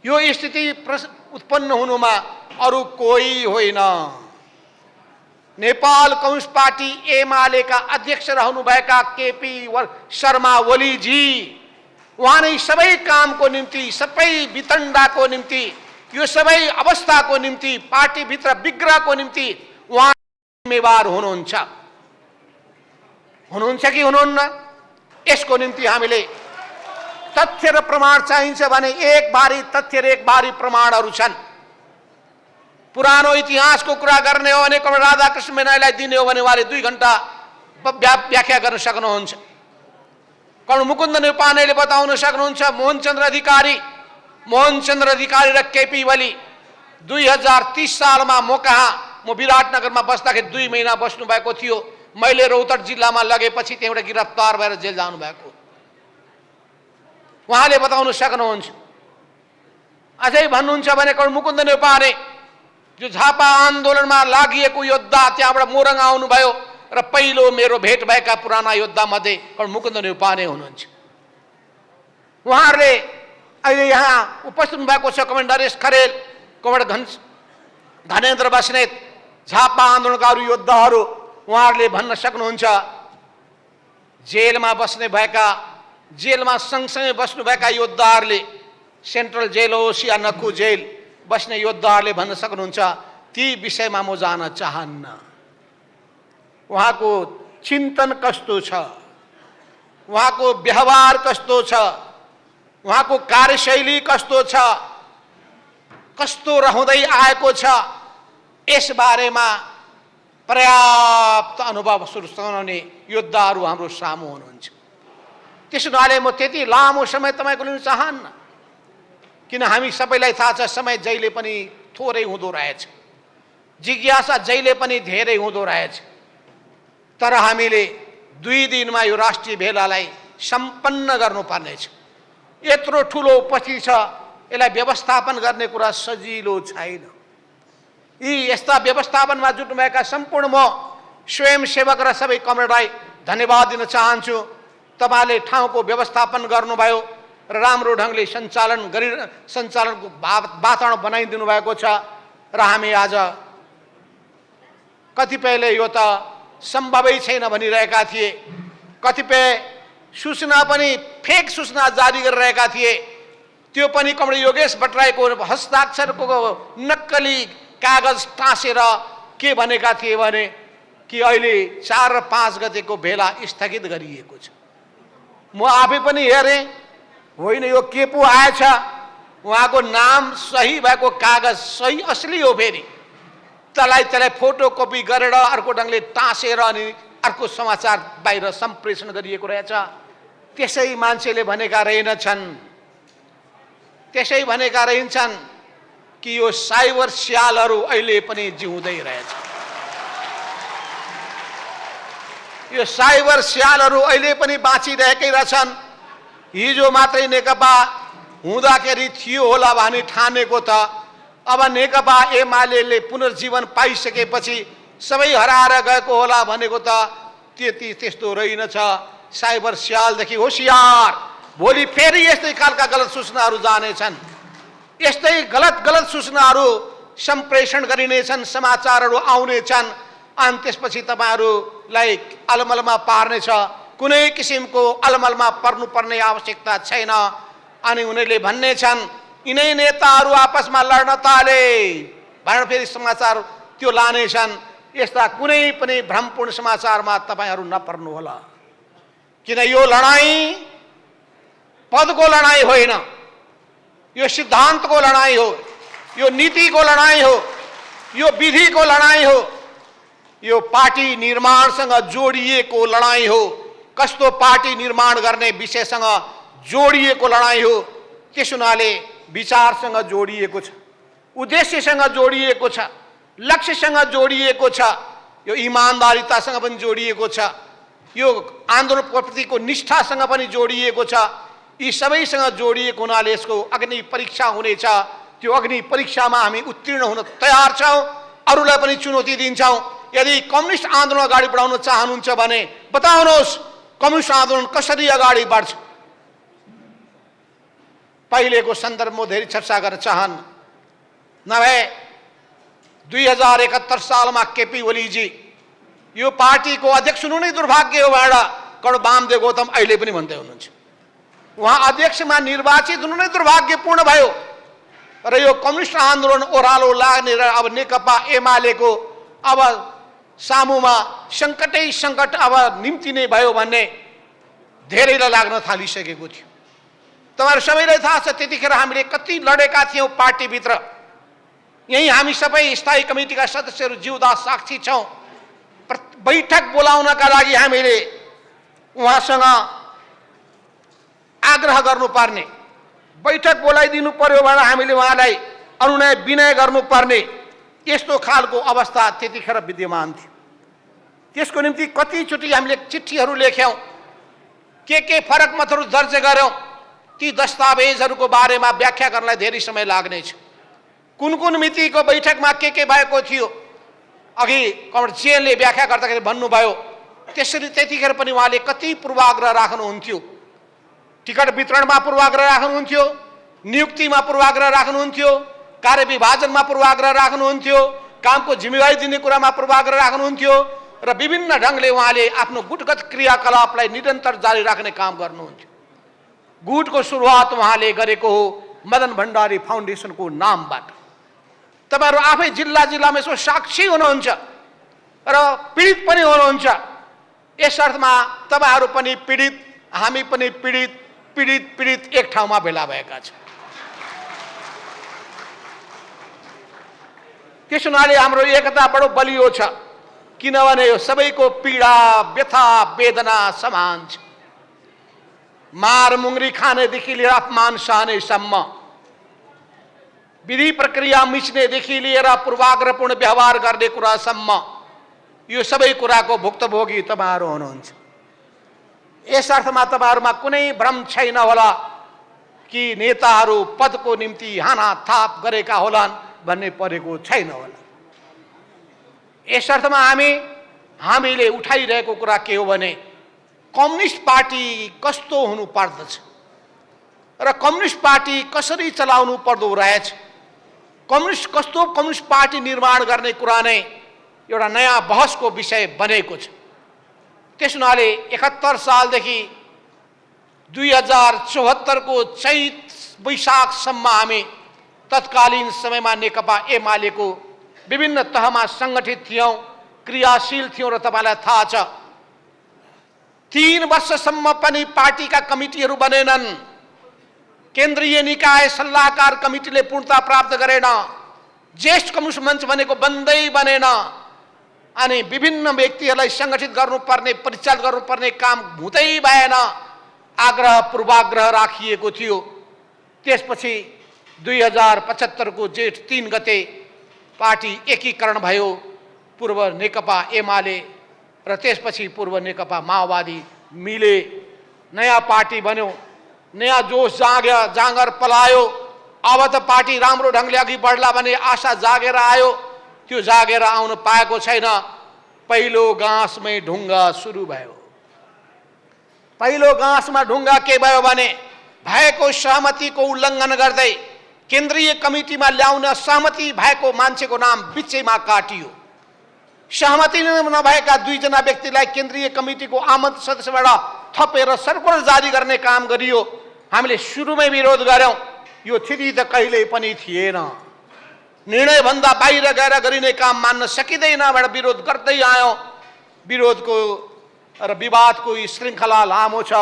यो स्थिति उत्पन्न हुनुमा अरू कोही होइन, नेपाल कम्युनिस्ट पार्टी एमालेका अध्यक्ष रहनुभएका केपी शर्मा ओलीजी, उहाँ नै सबै कामको निम्ति, सबै वितण्डाको निम्ति, यो सबै अवस्थाको निम्ति, पार्टीभित्र विग्रहको निम्ति उहाँ जिम्मेवार हुनुहुन्छ कि हुनुहुन्न? यसको निम्ति हामीले तथ्य र प्रमाण चाहिन्छ भने एक बारी तथ्य र एक बारी प्रमाणहरू छन्। पुरानो इतिहासको कुरा गर्ने हो भने कमरेड राधाकृष्ण मेनालीलाई दिने हो भने उहाँले 2 घण्टा व्याख्या गर्न सक्नुहुन्छ। कमरेड मुकुन्द नेउपानेले बताउन सक्नुहुन्छ। मोहनचन्द्र अधिकारी र केपी ओली 2030 सालमा म विराटनगरमा बस्दाखेरि 2 महिना बस्नु भएको थियो। मैले रौतहट जिल्लामा लगेपछि त्यहाँबाट गिरफ्तार भएर जेल जानु भएको उहाँले बताउन सक्नुहुन्छ। अझै भन्नुहुन्छ भने कमरेड मुकुन्द नेउपाने जो झापा आन्दोलनमा लागिएको योद्धा, त्यहाँबाट मोरङ आउनुभयो र पहिलो मेरो भेट भएका पुराना योद्धा मध्ये कमरेड मुकुन्द नेउपाने हुनुहुन्छ। उहाँहरूले अहिले यहाँ उपस्थित भएको छ कमरेड नरेश खरेल, कमरेड धनेन्द्र बस्नेत, झापा आन्दोलनका अरू योद्धाहरू। उहाँहरूले भन्न सक्नुहुन्छ जेलमा सँगसँगै बस्नुभएका योद्धाहरूले, सेन्ट्रल जेल होस् या नक्कु जेल बस्ने योद्धाहरूले भन्न सक्नुहुन्छ ती विषयमा म जान चाहन्न। उहाँको चिन्तन कस्तो छ, उहाँको व्यवहार कस्तो छ, उहाँको कार्यशैली कस्तो छ, कस्तो रहँदै आएको छ, यस बारेमा पर्याप्त अनुभव सुनाउने योद्धाहरू हाम्रो सामु हुनुहुन्छ। त्यसो हुनाले म त्यति लामो समय तपाईको लिन चाहन्न, किन हामी सबैलाई थाहा छ समय जहिले पनि थोरै हुँदो रहेछ, जिज्ञासा जहिले पनि धेरै हुँदो रहेछ। तर हामीले 2 दिनमा यो राष्ट्रिय भेलालाई सम्पन्न गर्नुपर्नेछ। यत्रो ठुलो उपस्थिति छ, यसलाई व्यवस्थापन गर्ने कुरा सजिलो छैन। यस्ता व्यवस्थापनमा जुट्नुभएका सम्पूर्ण म स्वयंसेवक र सबै कमरेडलाई धन्यवाद दिन चाहन्छु। तपाईले ठाउँको व्यवस्थापन गर्नुभयो र राम्रो ढङ्गले सञ्चालनको वातावरण बनाइदिनु भएको छ। र हामी आज कतिपयले यो त सम्भवै छैन भनिरहेका थिए, कतिपय सूचना पनि फेक सूचना जारी गरिरहेका थिए। त्यो पनि कमरेड योगेश भट्टराईको हस्ताक्षरको नक्कली कागज टाँसेर के भनेका थिए भने कि अहिले 4 र 5 गतेको भेला स्थगित गरिएको छ। म आफै पनि हेरेँ, होइन यो के पो आएछ, उहाँको नाम सही भएको कागज सही असली हो, फेरि त्यसलाई फोटोकपी गरेर अर्को ढङ्गले टाँसेर अनि अर्को समाचार बाहिर सम्प्रेषण गरिएको रहेछ। त्यसै मान्छेले भनेका रहन्छन् कि यो साइबर स्यालहरू अहिले पनि जिउँदै रहेछ। यो साइबर स्यालहरू अहिले पनि बाँचिरहेकै रहेछन्। हिजो मात्रै नेकपा हुँदाखेरि थियो होला भनी ठानेको त अब नेकपा एमाले पुनर्जीवन पाइसकेपछि सबै हराएर गएको होला भनेको त त्यस्तो रहेनछ। साइबर स्यालदेखि होशियार, भोलि फेरि यस्तै खालका गलत सूचनाहरू जानेछन्, यस्तै गलत सूचनाहरू सम्प्रेषण गरिनेछन्, समाचारहरू आउनेछन्। अनि त्यसपछि तपाईहरूलाई अलमलमा पार्नेछ। कुनै किसिमको अलमलमा पर्नुपर्ने आवश्यकता छैन। अनि उनीहरूले भन्नेछन् यिनै नेताहरू आपसमा लड्न थाले भनेर फेरि समाचार त्यो लानेछन्। यस्ता कुनै पनि भ्रमपूर्ण समाचारमा तपाईहरू नपर्नु होला, किन यो लडाई पदको लडाई होइन, यो सिद्धान्तको लडाई हो, यो नीतिको लडाई हो, यो विधिको लडाई हो, यो पार्टी निर्माणसँग जोडिएको लडाई हो। कस्तो पार्टी निर्माण गर्ने विषयसँग जोडिएको लडाई हो। त्यस हुनाले विचारसँग जोडिएको छ, उद्देश्यसँग जोडिएको छ, लक्ष्यसँग जोडिएको छ, यो इमानदारितासँग पनि जोडिएको छ, यो आन्दोलनप्रतिको निष्ठासँग पनि जोडिएको छ। यी सबैसँग जोडिएको हुनाले यसको अग्नि परीक्षा हुनेछ। त्यो अग्नि परीक्षामा हामी उत्तीर्ण हुन तयार छौँ, अरूलाई पनि चुनौती दिन्छौँ। यदि कम्युनिस्ट आन्दोलन अगाडि बढाउन चाहनुहुन्छ भने बताउनुहोस् कम्युनिस्ट आन्दोलन कसरी अगाडि बढ्छ। पहिलेको सन्दर्भमा धेरै चर्चा गर्न चाहन्। नभए 2071 सालमा केपी ओलीजी यो पार्टीको अध्यक्ष हुनु नै दुर्भाग्य हो भनेर कर्ण वामदेव गौतम अहिले पनि भन्दै हुनुहुन्छ। उहाँ अध्यक्षमा निर्वाचित हुनु नै दुर्भाग्यपूर्ण भयो र यो कम्युनिस्ट आन्दोलन ओह्रालो लाग्ने र अब नेकपा एमालेको अब सामुमा सङ्कटै सङ्कट अब निम्तिने भयो भन्ने धेरैलाई लाग्न थालिसकेको थियो। तपाईहरु सबैलाई थाहा छ त्यतिखेर हामीले कति लडेका थियौं पार्टीभित्र। यही हामी सबै स्थायी कमिटीका सदस्यहरू जिउँदा साक्षी छौं। बैठक बोलाउनका लागि हामीले उहाँसँग आग्रह गर्नुपर्ने, बैठक बोलाइदिनु पर्यो भनेर हामीले उहाँलाई अनुनय विनय गर्नुपर्ने यस्तो खालको अवस्था त्यतिखेर विद्यमान थियो। त्यसको निम्ति कतिचोटि हामीले चिठीहरू लेख्यौं, के फरक मतहरू दर्ज गर्यौं। ती दस्तावेजहरूको बारेमा व्याख्या गर्नलाई धेरै समय लाग्नेछ। कुन कुन मितिको बैठकमा के भएको थियो अघि कमरेड जेएनले व्याख्या गर्दाखेरि भन्नुभयो। त्यसरी त्यतिखेर पनि उहाँले कति पूर्वाग्रह राख्नुहुन्थ्यो। टिकट वितरणमा पूर्वाग्रह राख्नुहुन्थ्यो, नियुक्तिमा पूर्वाग्रह राख्नुहुन्थ्यो, कार्यविभाजनमा पूर्वाग्रह राख्नुहुन्थ्यो, कामको जिम्मेवारी दिने कुरामा पूर्वाग्रह राख्नुहुन्थ्यो र विभिन्न ढङ्गले उहाँले आफ्नो गुटगत क्रियाकलापलाई निरन्तर जारी राख्ने काम गर्नुहुन्थ्यो। गुटको सुरुवात उहाँले गरेको हो मदन भण्डारी फाउन्डेसनको नामबाट। तपाईहरु आफै जिल्ला जिल्लामा यसो साक्षी हुनुहुन्छ र पीडित पनि हुनुहुन्छ। यस अर्थमा तपाईहरु पनि पीडित, हामी पनि पीडित एक ठाउँमा भेला भएका छौं। त्यस हुनाले हाम्रो एकता बडो बलियो छ, किनभने यो सबैको पीडा व्यथा वेदना समान छ। मार मुङ्ग्री खानेदेखि लिएर अपमान सहनेसम्म, विधि प्रक्रिया मिच्नेदेखि लिएर पूर्वाग्रहपूर्ण व्यवहार गर्ने कुरासम्म यो सबै कुराको भुक्तभोगी तपाईहरु हुनुहुन्छ। यस अर्थमा तपाईहरुमा कुनै भ्रम छैन होला कि नेताहरू पदको निम्ति हानाथाप गरेका होलान् भन्ने परेको छैन होला। यस अर्थमा हामीले उठाइरहेको कुरा के हो भने कम्युनिस्ट पार्टी कस्तो हुनु पर्दछ र कम्युनिस्ट पार्टी कसरी चलाउनु पर्दो रहेछ, कम्युनिस्ट पार्टी निर्माण गर्ने कुरा नै एउटा नयाँ बहसको विषय बनेको छ। त्यस हुनाले 71 सालदेखि 2074 को चैत वैशाखसम्म हामी तत्कालीन समयमा नेकपा एमालेको विभिन्न तहमा संगठित थियौं, क्रियाशील थियौं र तपाईलाई थाहा छ 3 वर्षसम्म पनि पार्टीका कमिटीहरू बनेनन्। केन्द्रीय निकाय सल्लाहकार कमिटीले पूर्णता प्राप्त गरेन। ज्येष्ठ कम्युनिस्ट मञ्च भनेको बन्दै बनेन। अनि विभिन्न व्यक्तिहरूलाई संगठित गर्नुपर्ने, परिचालित गर्नुपर्ने काम हुँदै भएन। आग्रह पूर्वाग्रह राखिएको थियो। त्यसपछि 2075 को जेठ 3 गते पार्टी एकीकरण भयो। पूर्व नेकपा एमाले र त्यसपछि पूर्व नेकपा माओवादी मिले, नयाँ पार्टी बन्यो, नयाँ जोश जाँगर पलायो। अब त पार्टी राम्रो ढङ्गले अघि बढ्ला भन्ने आशा जागेर आयो। त्यो जागेर आउन पाएको छैन। पहिलो गाँसमै ढुङ्गा सुरु भयो। पहिलो गाँसमा ढुङ्गा के भयो भने भएको सहमतिको उल्लङ्घन गर्दै केन्द्रीय कमिटीमा ल्याउन सहमति भएको मान्छेको नाम बिचैमा काटियो। सहमति नभएका 2 जना व्यक्तिलाई केन्द्रीय कमिटीको आमन्त्रित सदस्यबाट थपेर सर्कुलर जारी गर्ने काम गरियो। हामीले सुरुमै विरोध गर्यौं। यो स्थिति त कहिल्यै पनि थिएन। निर्णय भन्दा बाहिर गएर गरिने काम मान्न सकिँदैन भनेर विरोध गर्दै आयौं। विरोधको र विवादको यी श्रृङ्खला लामो छ।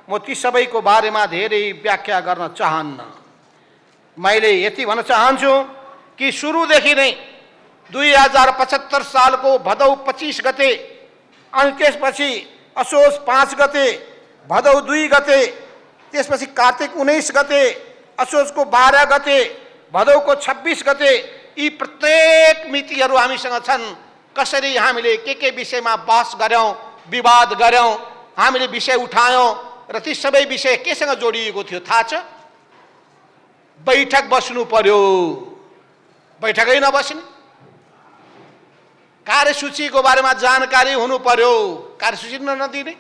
म ती सबैको बारेमा धेरै व्याख्या गर्न चाहन्न। मैले यति भन्न चाहन्छु कि सुरुदेखि नै 2075 सालको भदौ 25 गते अनि त्यसपछि असोज 5 गते, भदौ 2 गते, त्यसपछि कार्तिक 19 गते, असोजको 12 गते, भदौको 26 गते यी प्रत्येक मितिहरू हामीसँग छन्। कसरी हामीले के विषयमा बहस गर्यौं, विवाद गर्यौं, हामीले विषय उठायौं र ती सबै विषय केसँग जोडिएको थियो थाहा छ? बैठक बस्नु पर्यो। बैठकै नबस्ने, कार्यसूचीको बारेमा जानकारी हुनु पर्यो, कार्यसूची नदिने,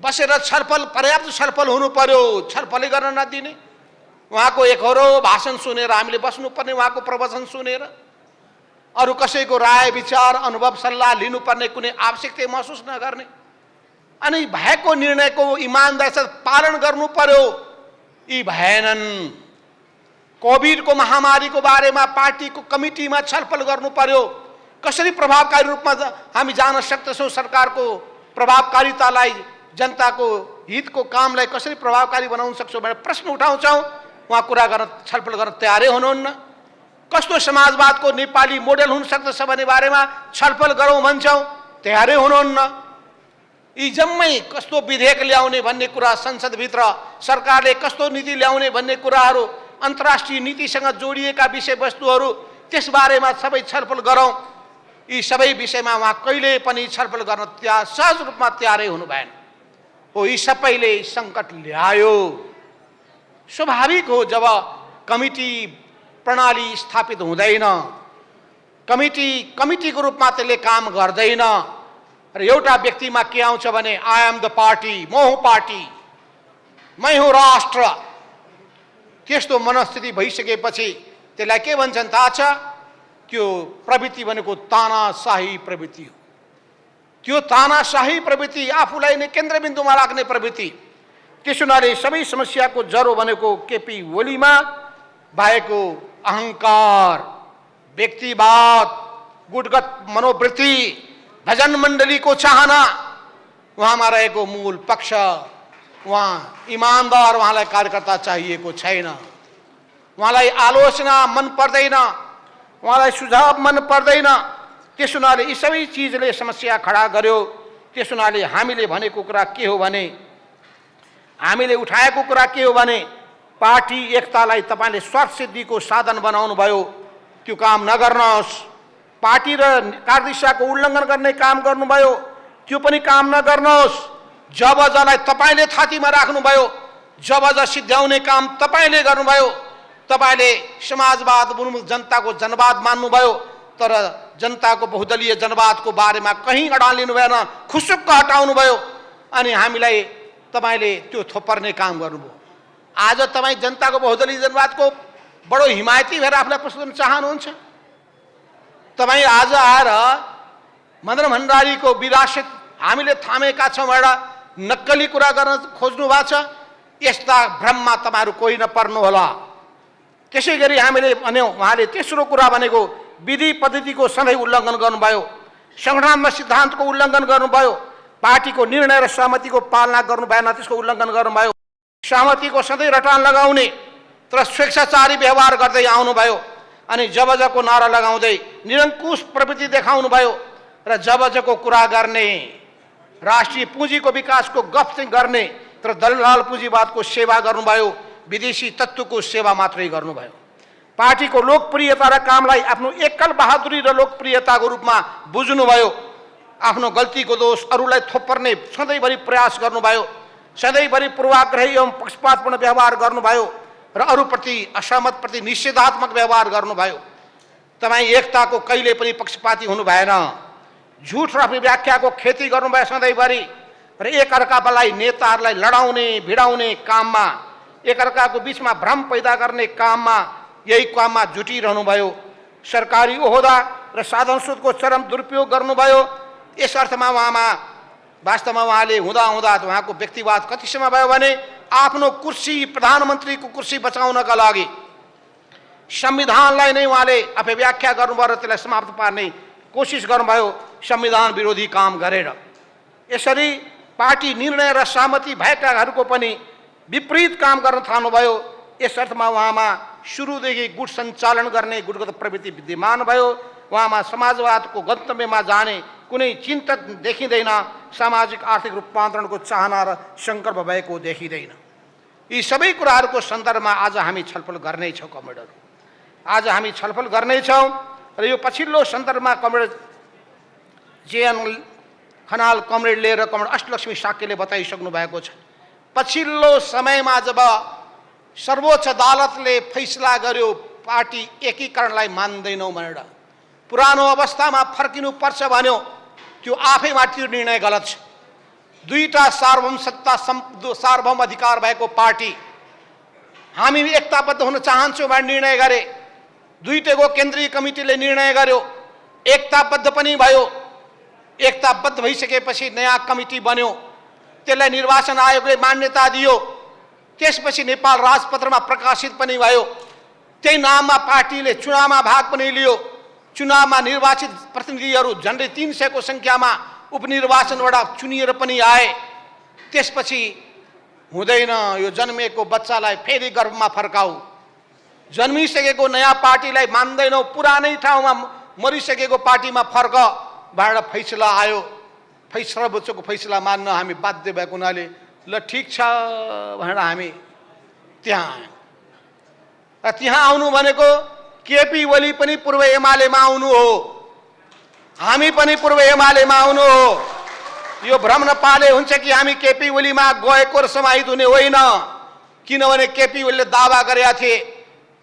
बसेर छलफल पर्याप्त छलफल हुनु पर्यो, छलफलै गर्न नदिने, उहाँको एकहोरो भाषण सुनेर हामीले बस्नुपर्ने, उहाँको प्रवचन सुनेर अरू कसैको राय विचार अनुभव सल्लाह लिनुपर्ने कुनै आवश्यकता महसुस नगर्ने अनि भएको निर्णयको इमानदारीसाथ पालन गर्नु पर्यो। यी भएनन्। कोभिडको महामारीको बारेमा पार्टीको कमिटीमा छलफल गर्नु पर्यो। कसरी प्रभावकारी रूपमा हामी जान सक्दछौँ, सरकारको प्रभावकारितालाई, जनताको हितको कामलाई कसरी प्रभावकारी बनाउन सक्छौँ भनेर प्रश्न उठाउँछौँ। उहाँ कुरा गर्न छलफल गर्न तयारै हुनुहुन्न। कस्तो समाजवादको नेपाली मोडेल हुन सक्दछ भन्ने बारेमा छलफल गरौँ भन्छौँ, तयारै हुनुहुन्न। यी जम्मै कस्तो विधेयक ल्याउने भन्ने कुरा, संसदभित्र सरकारले कस्तो नीति ल्याउने भन्ने कुराहरू, अन्तर्राष्ट्रिय नीतिसँग जोडिएका विषयवस्तुहरू, त्यसबारेमा सबै छलफल गरौँ। यी सबै विषयमा उहाँ कहिले पनि छलफल गर्न सहज रूपमा तयारै हुनु भएन। हो, यी सबैले सङ्कट ल्यायो। स्वाभाविक हो, जब कमिटी प्रणाली स्थापित हुँदैन, कमिटीको रूपमा त्यसले काम गर्दैन र एउटा व्यक्तिमा के आउँछ भने आई एम द पार्टी, म हुँ पार्टी, मै हुँ राष्ट्र, त्यस्तो मनस्थिति भइसकेपछि त्यसलाई के भन्छन् थाहा छ? त्यो प्रवृत्ति भनेको तानाशाही प्रवृत्ति हो। त्यो तानाशाही प्रवृत्ति, आफूलाई नै केन्द्रबिन्दुमा राख्ने प्रवृत्ति। त्यसो हुनाले सबै समस्याको जरो भनेको केपी ओलीमा भएको अहङ्कार, व्यक्तिवाद, गुटगत मनोवृत्ति, भजन मण्डलीको चाहना उहाँमा रहेको मूल पक्ष। उहाँ इमान्दार, उहाँलाई कार्यकर्ता चाहिएको छैन। उहाँलाई आलोचना मन पर्दैन, उहाँलाई सुझाव मन पर्दैन। त्यसो हुनाले यी सबै चिजले समस्या खडा गर्यो। त्यसो हुनाले हामीले भनेको कुरा के हो भने, हामीले उठाएको कुरा के हो भने, पार्टी एकतालाई तपाईँले स्वार्थ सिद्धिको साधन बनाउनु भयो। त्यो काम नगर्नुहोस्। पार्टी र कार्यदिशाको उल्लङ्घन गर्ने काम गर्नुभयो, त्यो पनि काम नगर्नुहोस्। जबजलाई तपाईँले थातीमा राख्नुभयो, जबज सिद्ध्याउने काम तपाईँले गर्नुभयो। तपाईँले समाजवाद जनताको जनवाद मान्नुभयो, तर जनताको बहुदलीय जनवादको बारेमा कहीँ अडान लिनु भएन, खुसुक्क हटाउनु भयो अनि हामीलाई तपाईँले त्यो थोपर्ने काम गर्नुभयो। आज तपाईँ जनताको बहुदलीय जनवादको बडो हिमायती भएर आफूलाई प्रस्तुत गर्न चाहनुहुन्छ। तपाईँ आज आएर मदन भण्डारीको विरासत हामीले थामेका छौँ एउटा नक्कली कुरा गर्न खोज्नु भएको छ। यस्ता भ्रममा तपाईँहरू कोही नपर्नु होला। त्यसै गरी हामीले भन्यौँ, उहाँले तेस्रो कुरा भनेको विधि पद्धतिको सधैँ उल्लङ्घन गर्नुभयो, सङ्गठनात्मक सिद्धान्तको उल्लङ्घन गर्नुभयो, पार्टीको निर्णय र सहमतिको पालना गर्नु भएन, त्यसको उल्लङ्घन गर्नुभयो। सहमतिको सधैँ रटान लगाउने तर स्वेच्छाचारी व्यवहार गर्दै आउनुभयो अनि जबजको नारा लगाउँदै निरङ्कुश प्रवृत्ति देखाउनु भयो र जबजको कुरा गर्ने, राष्ट्रिय पुँजीको विकासको गफ चाहिँ गर्ने तर दलाल पुँजीवादको सेवा गर्नुभयो, विदेशी तत्त्वको सेवा मात्रै गर्नुभयो। पार्टीको लोकप्रियता र कामलाई आफ्नो एकल बहादुरी र लोकप्रियताको रूपमा बुझ्नुभयो। आफ्नो गल्तीको दोष अरूलाई थोपर्ने सधैँभरि प्रयास गर्नुभयो, सधैँभरि पूर्वाग्रही एवं पक्षपातपूर्ण व्यवहार गर्नुभयो र अरूप्रति असहमतप्रति निषेधात्मक व्यवहार गर्नुभयो। तपाईँ एकताको कहिले पनि पक्षपाती हुनु भएन। झुट र अभिव्याख्याको खेती गर्नुभयो सधैँभरि र एकअर्कालाई नेताहरूलाई लडाउने भिडाउने काममा, एकअर्काको बिचमा भ्रम पैदा गर्ने काममा, यही काममा जुटिरहनु भयो। सरकारी ओहदा र साधन स्रोतको चरम दुरुपयोग गर्नुभयो। यस अर्थमा उहाँमा वास्तवमा उहाँले हुँदा उहाँको व्यक्तिवाद कतिसम्म भयो भने आफ्नो कुर्सी, प्रधानमन्त्रीको कुर्सी बचाउनका लागि संविधानलाई नै उहाँले अपव्याख्या गर्नुभयो र त्यसलाई समाप्त पार्ने कोसिस गर्नुभयो, संविधान विरोधी काम गरेर। यसरी पार्टी निर्णय र सहमति भएकाहरूको पनि विपरीत काम गर्न थाल्नुभयो। यस अर्थमा उहाँमा सुरुदेखि गुट सञ्चालन गर्ने गुटगत प्रवृत्ति विद्यमान भयो। उहाँमा समाजवादको गन्तव्यमा जाने कुनै चिन्तक देखिँदैन, सामाजिक आर्थिक रूपान्तरणको चाहना र सङ्कल्प भएको देखिँदैन। यी सबै कुराहरूको सन्दर्भमा आज हामी छलफल गर्नेछौँ कमरेडहरू। आज हामी छलफल गर्नेछौँ र यो पछिल्लो सन्दर्भमा कमरेड जेएन खनाल कमरेडले र कमरेड अष्टलक्ष्मी साक्यले बताइसक्नु भएको छ। पछिल्लो समयमा जब सर्वोच्च अदालतले फैसला गर्यो पार्टी एकीकरणलाई मान्दैनौँ भनेर, पुरानो अवस्थामा फर्किनुपर्छ भन्यो, त्यो आफैमा त्यो निर्णय गलत छ। दुईटा सार्वभौम सत्ता सार्वभौम अधिकार भएको पार्टी हामी एकताबद्ध हुन चाहन्छौँ भनेर निर्णय गरे। दुईटैको केन्द्रीय कमिटीले निर्णय गर्यो, एकताबद्ध पनि भयो। एकताबद्ध भइसकेपछि नयाँ कमिटी बन्यो, त्यसलाई निर्वाचन आयोगले मान्यता दियो। त्यसपछि नेपाल राजपत्रमा प्रकाशित पनि भयो। त्यही नाममा पार्टीले चुनावमा भाग पनि लियो। चुनावमा निर्वाचित प्रतिनिधिहरू झन्डै 300 को संख्यामा उपनिर्वाचनबाट चुनिएर पनि आए। त्यसपछि हुँदैन, यो जन्मेको बच्चालाई फेरि गर्भमा फर्काऊ, जन्मिसकेको नयाँ पार्टीलाई मान्दैनौ, पुरानै ठाउँमा मरिसकेको पार्टीमा फर्क भनेर फैसला आयो। सर्वोच्चको फैसला मान्न हामी बाध्य भएको हुनाले ल ठिक छ भनेर हामी त्यहाँ आयौँ। र त्यहाँ आउनु भनेको केपी ओली पनि पूर्व एमालेमा आउनु हो, हामी पनि पूर्व एमालेमा आउनु हो। यो भ्रम नपाले हुन्छ कि हामी केपी ओलीमा गएको र समाहित हुने होइन। किनभने केपी ओलीले दावा गरेका थिए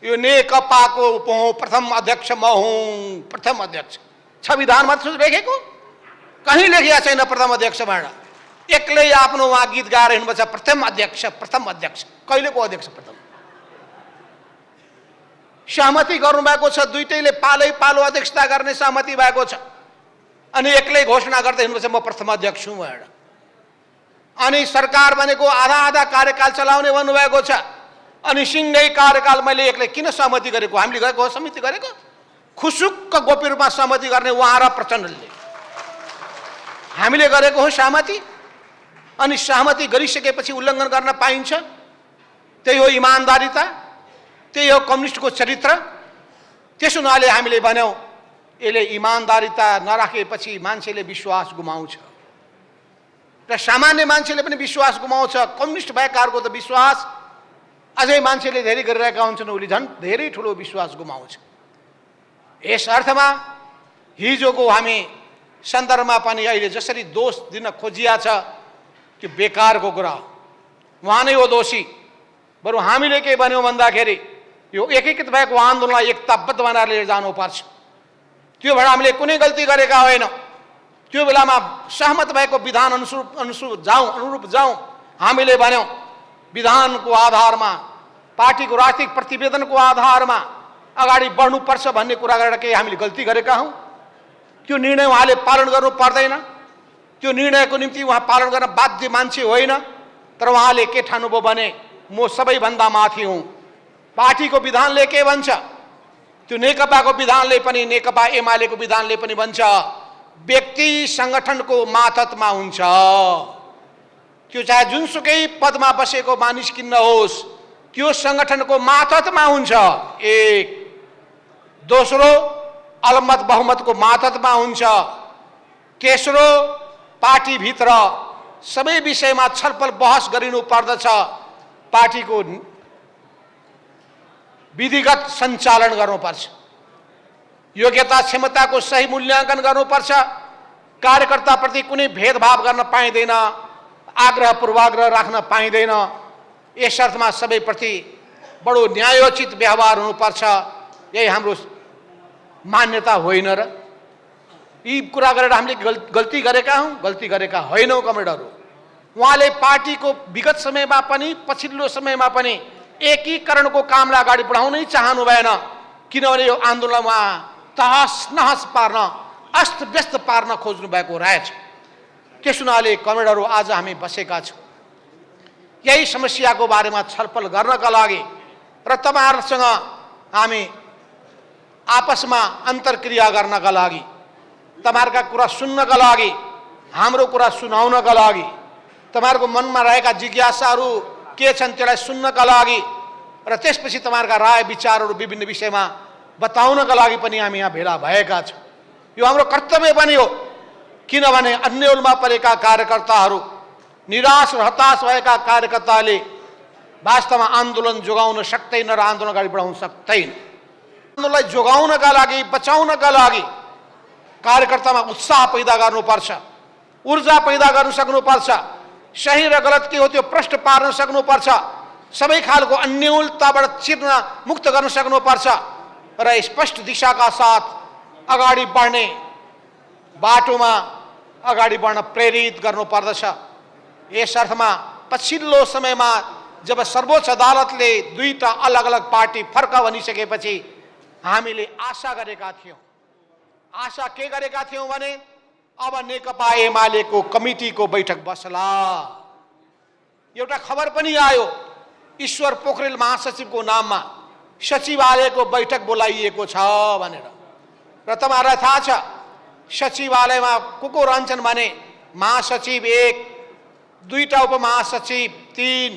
यो नेकपाको प्रथम अध्यक्ष म हुँ, प्रथम अध्यक्ष। संविधानमा लेखेको कहीँ लेखिया छैन प्रथम अध्यक्ष भनेर। एक्लै आफ्नो उहाँ गीत गाएर हिँड्नुपर्छ, प्रथम अध्यक्ष, प्रथम अध्यक्ष। कहिलेको अध्यक्ष प्रथम? सहमति गर्नुभएको छ, दुईटैले पालै पालो अध्यक्षता गर्ने सहमति भएको छ। अनि एक्लै घोषणा गर्दै हिँड्नुपर्छ म प्रथम अध्यक्ष हुँ भनेर। अनि सरकार भनेको आधा आधा कार्यकाल चलाउने भन्नुभएको छ। अनि सिंगै कार्यकाल मैले एक्लै किन सहमति गरेको? हामीले गरेको हो समिति गरेको? खुसुक्क गोप्य रूपमा सहमति गर्ने उहाँ र प्रचण्डले हामीले गरेको हो सहमति। अनि सहमति गरिसकेपछि उल्लङ्घन गर्न पाइन्छ? त्यही हो इमानदारिता, त्यही हो कम्युनिस्टको चरित्र। त्यसो हुनाले हामीले भन्यौँ यसले इमानदारिता नराखेपछि मान्छेले विश्वास गुमाउँछ र सामान्य मान्छेले पनि विश्वास गुमाउँछ। कम्युनिस्ट भएकाहरूको त विश्वास अझै मान्छेले धेरै गरिरहेका हुन्छन्, उसले झन् धेरै ठुलो विश्वास गुमाउँछ। यस अर्थमा हिजोको हामी सन्दर्भमा पनि अहिले जसरी दोष दिन खोजिया छ त्यो बेकारको कुरा हो। उहाँ नै हो दोषी। बरु हामीले के भन्यौँ भन्दाखेरि यो एकीकृत भएको आन्दोलनलाई एकताबद्ध बनाएर लिएर जानुपर्छ। त्यो भएर हामीले कुनै गल्ती गरेका होइनौँ। त्यो बेलामा सहमत भएको विधान अनुरूप जाउँ। हामीले भन्यौँ विधानको आधारमा, पार्टीको राजनीतिक प्रतिवेदनको आधारमा अगाडि बढ्नुपर्छ भन्ने कुरा गरेर केही हामीले गल्ती गरेका हौँ? त्यो निर्णय उहाँले पालन गर्नु पर्दैन? त्यो निर्णयको निम्ति उहाँ पालन गर्न बाध्य मान्छे होइन। तर उहाँले के ठान्नुभयो भने म सबैभन्दा माथि हुँ। पार्टीको विधानले के भन्छ? त्यो नेकपाको विधानले पनि, नेकपा एमालेको विधानले पनि भन्छ व्यक्ति सङ्गठनको मातहतमा हुन्छ। त्यो चाहे जुनसुकै पदमा बसेको मानिस किन नहोस्, त्यो सङ्गठनको मातहतमा हुन्छ। एक। दोस्रो, अलमत बहुमतको मातहतमा हुन्छ। तेस्रो, पार्टीभित्र सबै विषयमा छलफल बहस गरिनु पर्दछ। पार्टीको विधिगत सञ्चालन गर्नुपर्छ। योग्यता क्षमताको सही मूल्याङ्कन गर्नुपर्छ। कार्यकर्ताप्रति कुनै भेदभाव गर्न पाइँदैन, आग्रह पूर्वाग्रह राख्न पाइँदैन। यस अर्थमा सबैप्रति बडो न्यायोचित व्यवहार हुनुपर्छ। यही हाम्रो मान्यता होइन र? यी कुरा गरेर हामीले गल्ती गरेका हौँ? गल्ती गरेका होइनौँ कमरेडहरू। उहाँले पार्टीको विगत समयमा पनि पछिल्लो समयमा पनि एकीकरणको कामलाई अगाडि बढाउनै चाहनु भएन। किनभने यो आन्दोलनमा तहस नहस पार्न, अस्तव्यस्त पार्न खोज्नु भएको रहेछ। त्यस हुनाले कमरेडहरू आज हामी बसेका छौँ यही समस्याको बारेमा छलफल गर्नका लागि र तपाईहरुसँग हामी आपसमा अन्तर्क्रिया गर्नका लागि, तपाईहरुका कुरा सुन्नका लागि, हाम्रो कुरा सुनाउनका लागि, तपाईहरुको मनमा रहेका जिज्ञासाहरू के छन् त्यसलाई सुन्नका लागि र त्यसपछि तपाईहरुका राय विचारहरू विभिन्न विषयमा बताउनका लागि पनि हामी यहाँ भेला भएका छौँ। यो हाम्रो कर्तव्य पनि हो। किनभने अन्योलमा परेका कार्यकर्ताहरू, निराश र हताश भएका कार्यकर्ताले वास्तवमा आन्दोलन जोगाउन सक्दैन र आन्दोलन अगाडि बढाउन सक्दैन। आन्दोलनलाई जोगाउनका लागि, बचाउनका लागि कार्यकर्तामा उत्साह पैदा गर्नुपर्छ, ऊर्जा पैदा गर्न सक्नुपर्छ, सही र गलत के हो त्यो प्रश्न पार्न सक्नुपर्छ, सबै खालको अन्योलताबाट चिर्न मुक्त गर्न सक्नुपर्छ र स्पष्ट दिशाका साथ अगाडि बढ्ने बाटोमा अगाडि बढ्न प्रेरित गर्नुपर्दछ। यस अर्थमा पछिल्लो समयमा जब सर्वोच्च अदालतले दुईटा अलग अलग पार्टी फर्क भनिसकेपछि हामीले आशा गरेका थियौँ। आशा के गरेका थियौँ भने अब नेकपा एमालेको कमिटीको बैठक बस्ला। एउटा खबर पनि आयो, ईश्वर पोखरेल महासचिवको नाममा सचिवालयको बैठक बोलाइएको छ भनेर। र तपाईहरुलाई थाहा छ सचिवालयमा को रहन्छन् भने महासचिव 1, 2टा उपमहासचिव 3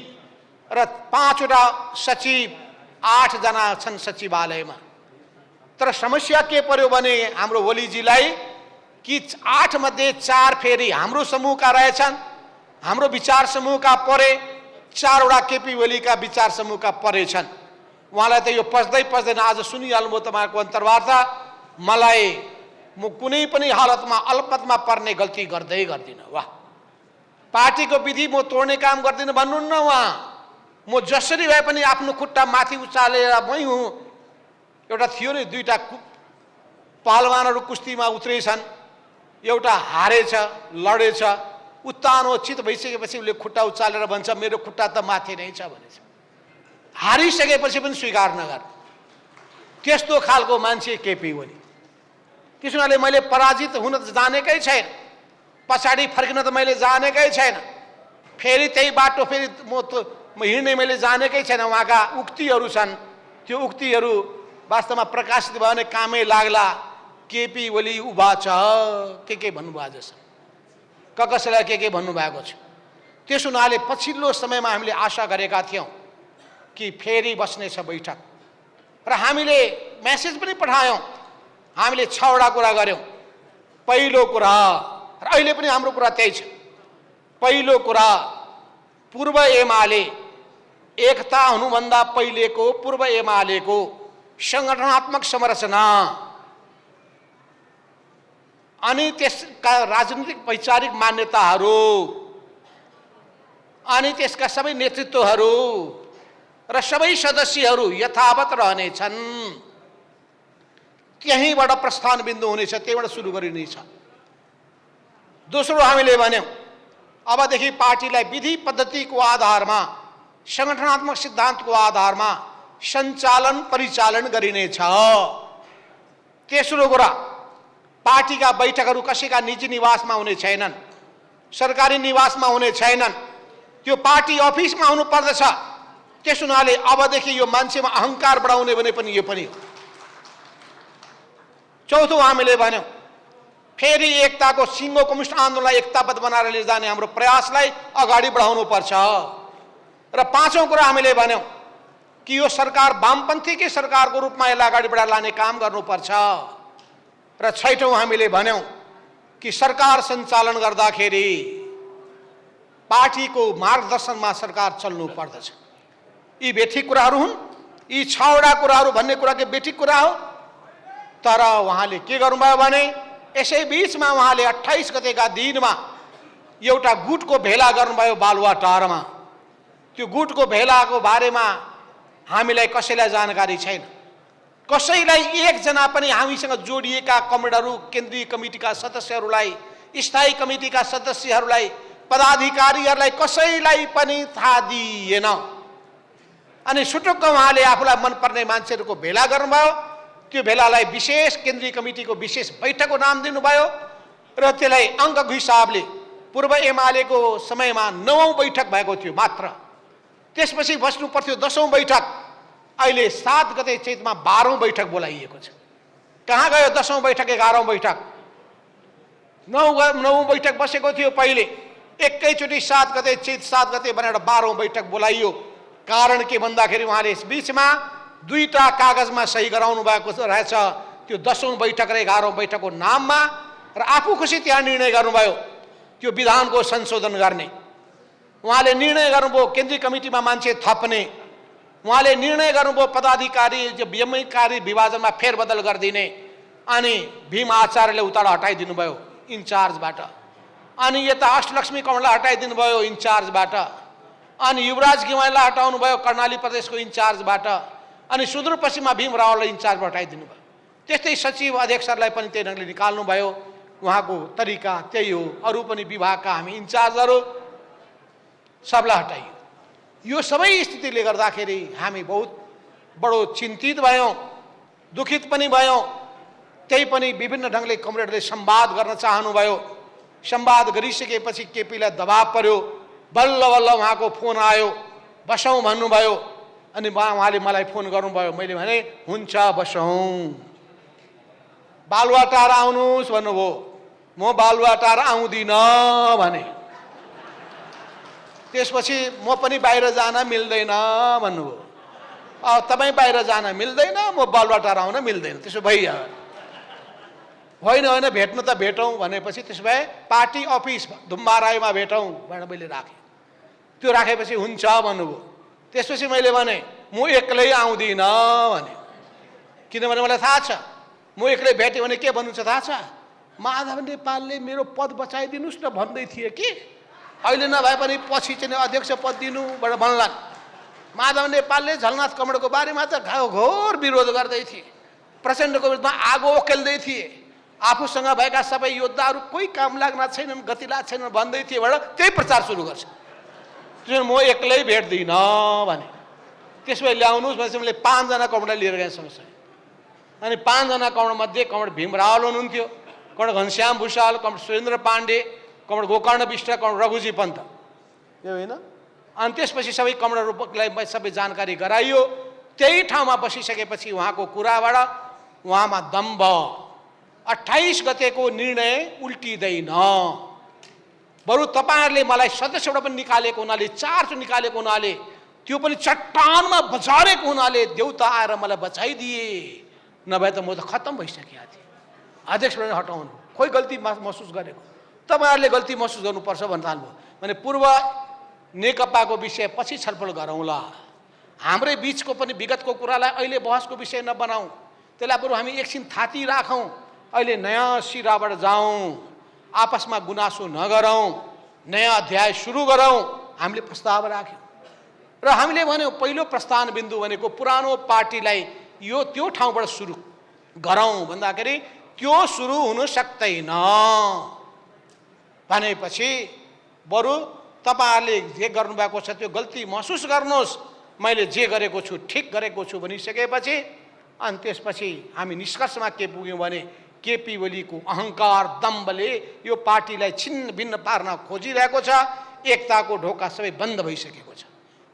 र 5वटा सचिव, 8 जना छन् सचिवालयमा। तर समस्या के पर्यो भने हाम्रो ओलीजीलाई कि 8 मध्ये 4 फेरि हाम्रो समूहका रहेछन्, हाम्रो विचार समूहका परे, 4वटा केपी ओलीका विचार समूहका परेछन्। उहाँलाई त यो पस्दै पस्दैन। आज सुनिहाल्नुभयो तपाईहरुको अन्तर्वार्ता। मलाई म कुनै पनि हालतमा अल्पमतमा पर्ने गल्ती गर्दिन। वाह, पार्टीको विधि म तोड्ने काम गर्दिन भन्नुहुन्न उहाँ। म जसरी भए पनि आफ्नो खुट्टा माथि उचालेर मै हुँ। एउटा थियो नि, 2टा पहलवानहरू कुस्तीमा उत्रेछन्, एउटा हारेछ, लडेछ, उत्तानोचित भइसकेपछि उसले खुट्टा उचालेर भन्छ मेरो खुट्टा त माथि नै छ भनेछ। हारिसकेपछि पनि स्वीकार नगर। त्यस्तो खालको मान्छे केपी ओली। त्यसैले मैले पराजित हुन त जानेकै छैन, पछाडि फर्किन त मैले जानेकै छैन, फेरि त्यही बाटो फेरि म हिँड्ने मैले जानेकै छैन। उहाँका उक्तिहरू छन्, त्यो उक्तिहरू वास्तवमा प्रकाशित भयो भने कामै लाग्ला। केपी ओली उभा छ, के भन्नुभयो जस्तो, कसैलाई के भन्नुभएको छ। त्यसो हुनाले पछिल्लो समयमा हामीले आशा गरेका थियौँ कि फेरि बस्नेछ बैठक, र हामीले मेसेज पनि पठायौँ। हामीले 6वटा कुरा गर्यौँ। पहिलो कुरा, र अहिले पनि हाम्रो कुरा त्यही छ, पहिलो कुरा पूर्व एमाले एकता हुनुभन्दा पहिलेको पूर्व एमालेको संगठनात्मक संरचना अनि त्यसका राजनीतिक वैचारिक मान्यताहरू अनि त्यसका सबै नेतृत्वहरू र सबै सदस्यहरू यथावत रहनेछन्। त्यहीँबाट प्रस्थान बिन्दु हुनेछ, त्यहीँबाट सुरु गरिनेछ। दोस्रो हामीले भन्यौँ अबदेखि पार्टीलाई विधि पद्धतिको आधारमा, संगठनात्मक सिद्धान्तको आधारमा सञ्चालन परिचालन गरिनेछ। तेस्रो कुरा, पार्टीका बैठकहरू कसैका निजी निवासमा हुने छैनन्, सरकारी निवासमा हुने छैनन्, त्यो पार्टी अफिसमा हुनु पर्दछ। त्यसो हुनाले अबदेखि यो मान्छेमा अहंकार बढाउने भने पनि यो पनि हो। चौथो हामीले भन्यौँ फेरि एकताको सिङ्गो कम्युनिस्ट आन्दोलनलाई एकताबद्ध बनाएर लिएर जाने हाम्रो प्रयासलाई अगाडि बढाउनु पर्छ। र पाँचौं कुरा हामीले भन्यौँ कि यो सरकार वामपन्थीकै सरकारको रूपमा यसलाई अगाडि बढाएर लाने काम गर्नुपर्छ। र छैठौं हामीले भन्यौँ कि सरकार सञ्चालन गर्दाखेरि पार्टीको मार्गदर्शनमा सरकार चल्नु पर्दछ। यी बेठिक कुराहरू हुन्, यी 6वटा कुराहरू भन्ने कुरा के बेठिक कुरा हो। तर उहाँले के गर्नुभयो भने यसै बीचमा उहाँले 28 गतेका दिनमा एउटा गुटको भेला गर्नुभयो बालुवाटारमा। त्यो गुटको भेलाको बारेमा हामीलाई कसैलाई जानकारी छैन। कसैलाई एकजना पनि हामीसँग जोडिएका कमरेडहरू, केन्द्रीय कमिटीका सदस्यहरूलाई, स्थायी कमिटीका सदस्यहरूलाई, पदाधिकारीहरूलाई कसैलाई पनि थाहा दिएन। अनि सुटुक्क उहाँले आफूलाई मनपर्ने मान्छेहरूको भेला गर्नुभयो। त्यो भेलालाई विशेष केन्द्रीय कमिटीको विशेष बैठकको नाम दिनुभयो र त्यसलाई अङ्कको हिसाबले पूर्व एमालेको समयमा 9औं बैठक भएको थियो मात्र। त्यसपछि बस्नु पर्थ्यो 10औं बैठक। अहिले 7 गते चैतमा 12औं बैठक बोलाइएको छ। कहाँ गयो 10औं बैठक, 11औं बैठक? 9औं बैठक बसेको थियो पहिले, एकैचोटि 7 गते चैत 7 गते भनेर 12औं बैठक बोलाइयो। कारण के भन्दाखेरि उहाँले यस बीचमा 2टा कागजमा सही गराउनु भएको रहेछ, त्यो 10औं बैठक र 11औं बैठकको नाममा। र आफू खुसी त्यहाँ निर्णय गर्नुभयो त्यो विधानको संशोधन गर्ने। उहाँले निर्णय गर्नुभयो केन्द्रीय कमिटीमा मान्छे थप्ने। उहाँले निर्णय गर्नुभयो पदाधिकारी व्यमयकारी विभाजनमा फेरबदल गरिदिने। अनि भीम आचार्यले उताबाट हटाइदिनु भयो इन्चार्जबाट। अनि यता अष्टलक्ष्मी कमललाई हटाइदिनु भयो इन्चार्जबाट। अनि युवराज गिवाईलाई हटाउनु भयो कर्णाली प्रदेशको इन्चार्जबाट। अनि सुदूरपश्चिममा भीम रावललाई इन्चार्जबाट हटाइदिनु भयो। त्यस्तै सचिव अध्यक्षहरूलाई पनि त्यही ढङ्गले निकाल्नु भयो। उहाँको तरिका त्यही हो। अरू पनि विभागका हामी इन्चार्जहरू सबलाई हटाइयो। यो सबै स्थितिले गर्दाखेरि हामी बहुत बडो चिन्तित भयौँ, दुखित पनि भयौँ। त्यही पनि विभिन्न ढङ्गले कमरेडले संवाद गर्न चाहनुभयो। संवाद गरिसकेपछि केपीलाई दबाब पर्यो, बल्ल बल्ल उहाँको फोन आयो, बसौँ भन्नुभयो। अनि उहाँले मलाई फोन गर्नुभयो, मैले भने हुन्छ बसौँ, बालुवाटार आउनुहोस् भन्नुभयो। म बालुवाटार आउँदिनँ भने। त्यसपछि म पनि बाहिर जान मिल्दैन भन्नुभयो। तपाईँ बाहिर जान मिल्दैन, म बालुवाटार आउन मिल्दैन। त्यसो भइहाल्यो। होइन होइन भेट्नु त भेटौँ भनेपछि त्यसो भए पार्टी अफिस धुम्बाराईमा भेटौँ भनेर मैले राखेँ। त्यो राखेपछि हुन्छ भन्नुभयो। त्यसपछि मैले भने म एक्लै आउँदिनँ भने। किनभने मलाई थाहा छ म एक्लै भेटेँ भने के भन्नुहुन्छ थाहा छ? माधव नेपालले मेरो पद बचाइदिनुहोस् न भन्दै थिए कि अहिले नभए पनि पछि चाहिँ अध्यक्ष पद दिनु भनेर भन्लान्। माधव नेपालले झलनाथ कमरेडको बारेमा त घोर विरोध गर्दै थिए, प्रचण्डको विरुद्धमा आगो ओकेल्दै थिए, आफूसँग भएका सबै योद्धाहरू कोही काम लाग्न छैनन्, गति लाग्छ छैनन् भन्दै थिए भनेर त्यही प्रचार सुरु गर्छ। त्यसो म एक्लै भेट्दिनँ भने। त्यसो भए ल्याउनुहोस् भनेपछि मैले 5 जना कमरेडलाई लिएर गएँ सँगसँगै। अनि 5 जना कमरेड मध्ये कमरेड भीम रावल हुनुहुन्थ्यो, comrade Ghanshyam Bhusal, comrade Surendra Pandey, comrade Gokarna Bista, comrade Raghuji Pant, यो होइन। अनि त्यसपछि सबै कमरेडहरूलाई सबै जानकारी गराइयो। त्यही ठाउँमा बसिसकेपछि उहाँको कुराबाट उहाँमा दम्भ, 28 गतेको निर्णय उल्टिँदैन, बरु तपाईँहरूले मलाई सदस्यबाट पनि निकालेको हुनाले, 4 निकालेको हुनाले, त्यो पनि चट्टानमा बजारेको हुनाले देउता आएर मलाई बचाइदिए, नभए त म त खत्तम भइसकेको थिएँ। अध्यक्षबाट हटाउनु, खोइ गल्ती महसुस गरेको, तपाईँहरूले गल्ती महसुस गर्नुपर्छ भन्न थाल्नुभयो। भने पूर्व नेकपाको विषय पछि छलफल गरौँला, हाम्रै बिचको पनि विगतको कुरालाई अहिले बहसको विषय नबनाऊ, त्यसलाई बरु हामी एकछिन थाती राखौँ, अहिले नयाँ सिराबाट जाउँ, आपसमा गुनासो नगरौँ, नयाँ अध्याय सुरु गरौँ। हामीले प्रस्ताव राख्यौँ र हामीले भन्यौँ पहिलो प्रस्थान बिन्दु भनेको पुरानो पार्टीलाई यो त्यो ठाउँबाट सुरु गरौँ भन्दाखेरि त्यो सुरु हुन सक्दैन भनेपछि बरु तपाईँहरूले जे गर्नुभएको छ त्यो गल्ती महसुस गर्नुहोस्, मैले जे गरेको छु ठिक गरेको छु भनिसकेपछि अनि त्यसपछि हामी निष्कर्षमा के पुग्यौँ भने केपी ओलीको अहङ्कार दम्बले यो पार्टीलाई छिन्न भिन्न पार्न खोजिरहेको छ। एकताको ढोका सबै बन्द भइसकेको छ।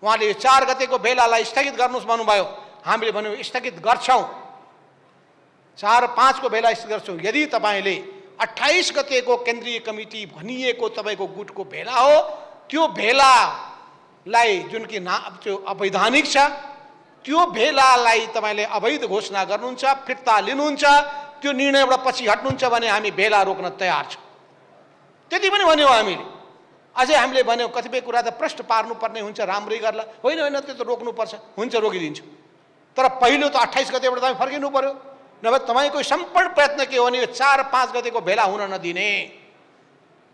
उहाँले यो 4 गतेको भेलालाई स्थगित गर्नुहोस् भन्नुभयो, हामीले भन्यौँ स्थगित गर्छौँ, 4-5 को भेला स्थगित गर्छौँ। यदि तपाईँले 28 गतेको केन्द्रीय कमिटी भनिएको तपाईँको गुटको भेला हो, त्यो भेलालाई जुन कि त्यो अवैधानिक छ, त्यो भेलालाई तपाईँले अवैध घोषणा गर्नुहुन्छ, फिर्ता लिनुहुन्छ, त्यो निर्णयबाट पछि हट्नुहुन्छ भने हामी भेला रोक्न तयार छौँ। त्यति पनि भन्यौँ हामीले। अझै हामीले भन्यौँ कतिपय कुरा त प्रश्न पार्नुपर्ने हुन्छ, राम्रै गर्ला, होइन होइन त्यो त रोक्नुपर्छ, हुन्छ रोकिदिन्छु, तर पहिलो त 28 गतेबाट तपाईँ फर्किनु पर्यो, नभए तपाईँको सम्पूर्ण प्रयत्न के हो भने यो 4-5 गतेको भेला हुन नदिने।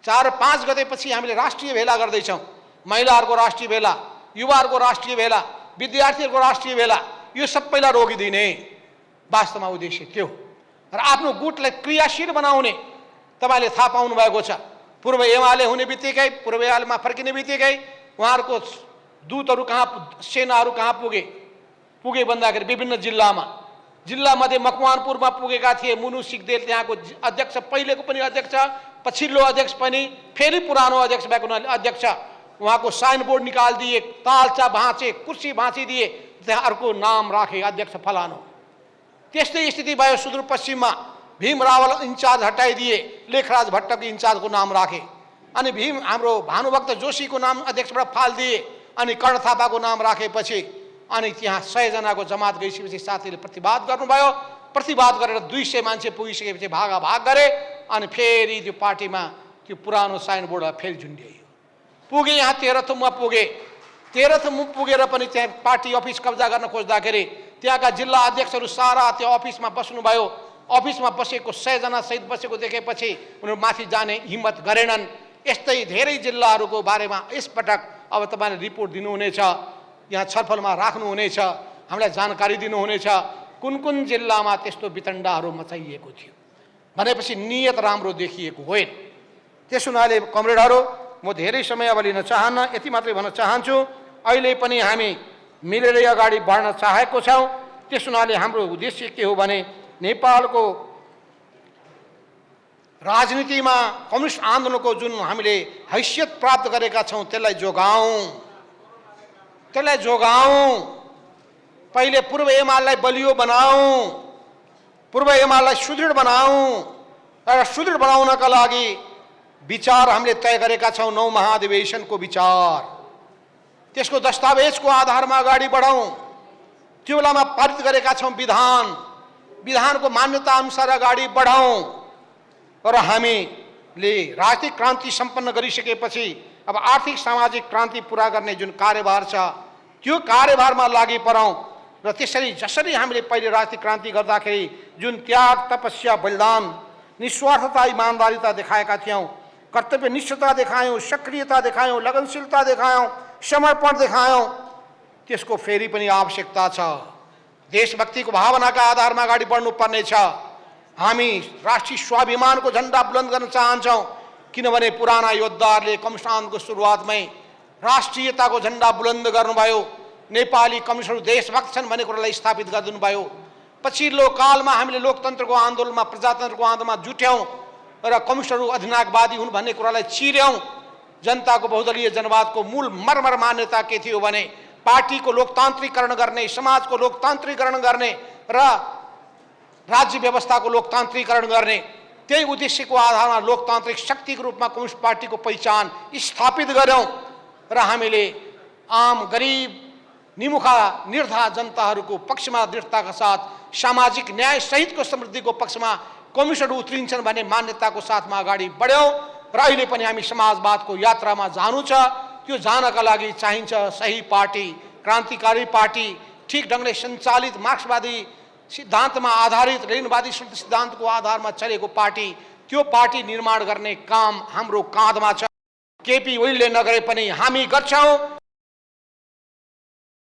4-5 गतेपछि हामीले राष्ट्रिय भेला गर्दैछौँ, महिलाहरूको राष्ट्रिय भेला, युवाहरूको राष्ट्रिय भेला, विद्यार्थीहरूको राष्ट्रिय भेला, यो सबैलाई रोकिदिने वास्तवमा उद्देश्य त्यो र आफ्नो गुटलाई क्रियाशील बनाउने। तपाईँले थाहा पाउनु भएको छ पूर्व एमाले हुने बित्तिकै, पूर्व एमालेमा फर्किने बित्तिकै उहाँहरूको दूतहरू कहाँ, सेनाहरू कहाँ पुगे भन्दाखेरि विभिन्न जिल्लामध्ये मकवानपुरमा पुगेका थिए। मुनु सिगदेल त्यहाँको अध्यक्ष, पहिलेको पनि अध्यक्ष, पछिल्लो अध्यक्ष पनि, फेरि पुरानो अध्यक्ष भएको अध्यक्ष, उहाँको साइनबोर्ड निकालिदिए, तालचा भाँचे, कुर्सी भाँचिदिए, त्यहाँ अर्को नाम राखे अध्यक्ष फलानु। त्यस्तै स्थिति भयो सुदूरपश्चिममा, भीम रावल इन्चार्ज हटाइदिए, लेखराज भट्टको इन्चार्जको नाम राखे, अनि हाम्रो भानुभक्त जोशीको नाम अध्यक्षबाट फालिदिए, अनि कर्ण थापाको नाम राखेपछि अनि त्यहाँ 100 जनाको जमात गइसकेपछि साथीले प्रतिवाद गर्नुभयो। प्रतिवाद गरेर 200 मान्छे पुगिसकेपछि भागाभाग गरे, अनि फेरि त्यो पार्टीमा त्यो पुरानो साइनबोर्ड फेरि झुन्डियो। पुगे यहाँ तेह्रथुममा पुगे, तेह्रथुम पुगेर पनि त्यहाँ पार्टी अफिस कब्जा गर्न खोज्दाखेरि त्यहाँका जिल्ला अध्यक्षहरू सारा त्यो अफिसमा बस्नुभयो। अफिसमा बसेको 100 जना सहित बसेको देखेपछि उनीहरू माथि जाने हिम्मत गरेनन्। यस्तै धेरै जिल्लाहरूको बारेमा यसपटक अब तपाईँले रिपोर्ट दिनुहुनेछ, यहाँ छलफलमा राख्नुहुनेछ, हामीलाई जानकारी दिनुहुनेछ कुन कुन जिल्लामा त्यस्तो वितण्डाहरू मचाइएको थियो भनेपछि नियत राम्रो देखिएको होइन। त्यस हुनाले कमरेडहरू, म धेरै समय अब लिन चाहन्न, यति मात्रै भन्न चाहन्छु। अहिले पनि हामी मिलेरै अगाडि बढ्न चाहेको छौँ। त्यस हुनाले हाम्रो उद्देश्य के हो भने नेपालको राजनीतिमा कम्युनिस्ट आन्दोलनको जुन हामीले हैसियत प्राप्त गरेका छौँ त्यसलाई जोगाऊँ। पहिले पूर्व एमालेलाई बलियो बनाऊँ, पूर्व एमालेलाई सुदृढ बनाऊँ र सुदृढ बनाउनका लागि विचार हामीले तय गरेका छौँ। 9 महाधिवेशनको विचार, त्यसको दस्तावेजको आधारमा अगाडि बढौँ। त्यो बेलामा पारित गरेका छौँ विधानको मान्यता अनुसार अगाडि बढौँ र हामीले राजनीतिक क्रान्ति सम्पन्न गरिसकेपछि अब आर्थिक सामाजिक क्रान्ति पूरा गर्ने जुन कार्यभार छ त्यो कार्यभारमा लागि परौँ र त्यसरी जसरी हामीले पहिले राजनीतिक क्रान्ति गर्दाखेरि जुन त्याग, तपस्या, बलिदान, निस्वार्थता, इमानदारिता देखाएका थियौँ, कर्तव्यनिष्ठता देखायौँ, सक्रियता देखायौँ, लगनशीलता देखायौँ, समर्पण देखायौँ, त्यसको फेरि पनि आवश्यकता छ। देशभक्तिको भावनाका आधारमा अगाडि बढ्नुपर्ने छ। हामी राष्ट्रिय स्वाभिमानको झन्डा बुलन्द गर्न चाहन्छौँ, किनभने पुराना योद्धाहरूले कम्युनिस्ट आन्दोलनको सुरुवातमै राष्ट्रियताको झन्डा बुलन्द गर्नुभयो। नेपाली कम्युनिस्टहरू देशभक्त छन् भन्ने कुरालाई स्थापित गरिदिनुभयो। पछिल्लो कालमा हामीले लोकतन्त्रको आन्दोलनमा, प्रजातन्त्रको आन्दोलनमा जुट्यौँ र कम्युनिस्टहरू अधिनायकवादी हुन् भन्ने कुरालाई चिर्यौँ। जनताको बहुदलीय जनवादको मूल मर्मर मान्यता के थियो भने पार्टीको लोकतान्त्रिकरण गर्ने, समाजको लोकतान्त्रिकरण गर्ने र राज्य व्यवस्थाको लोकतान्त्रिकरण गर्ने, त्यही उद्देश्यको आधारमा लोकतान्त्रिक शक्तिको रूपमा कम्युनिस्ट पार्टीको पहिचान स्थापित गर्यौँ र हामीले आम गरिब निमुखा निर्धन जनताहरूको पक्षमा दृढताका साथ सामाजिक न्याय सहितको समृद्धिको पक्षमा कम्युनिस्टहरू उत्रिन्छन् भन्ने मान्यताको साथमा अगाडि बढ्यौँ र अहिले पनि हामी समाजवादको यात्रामा जानु छ। त्यो जानका लागि चाहिन्छ सही पार्टी, क्रान्तिकारी पार्टी, ठिक ढङ्गले सञ्चालित मार्क्सवादी सिद्धान्तमा आधारित लेनिनवादी सिद्धान्तको आधारमा चलेको पार्टी। त्यो पार्टी निर्माण गर्ने काम हाम्रो काँधमा छ। केपी ओलीले नगरे पनि हामी गर्छौँ।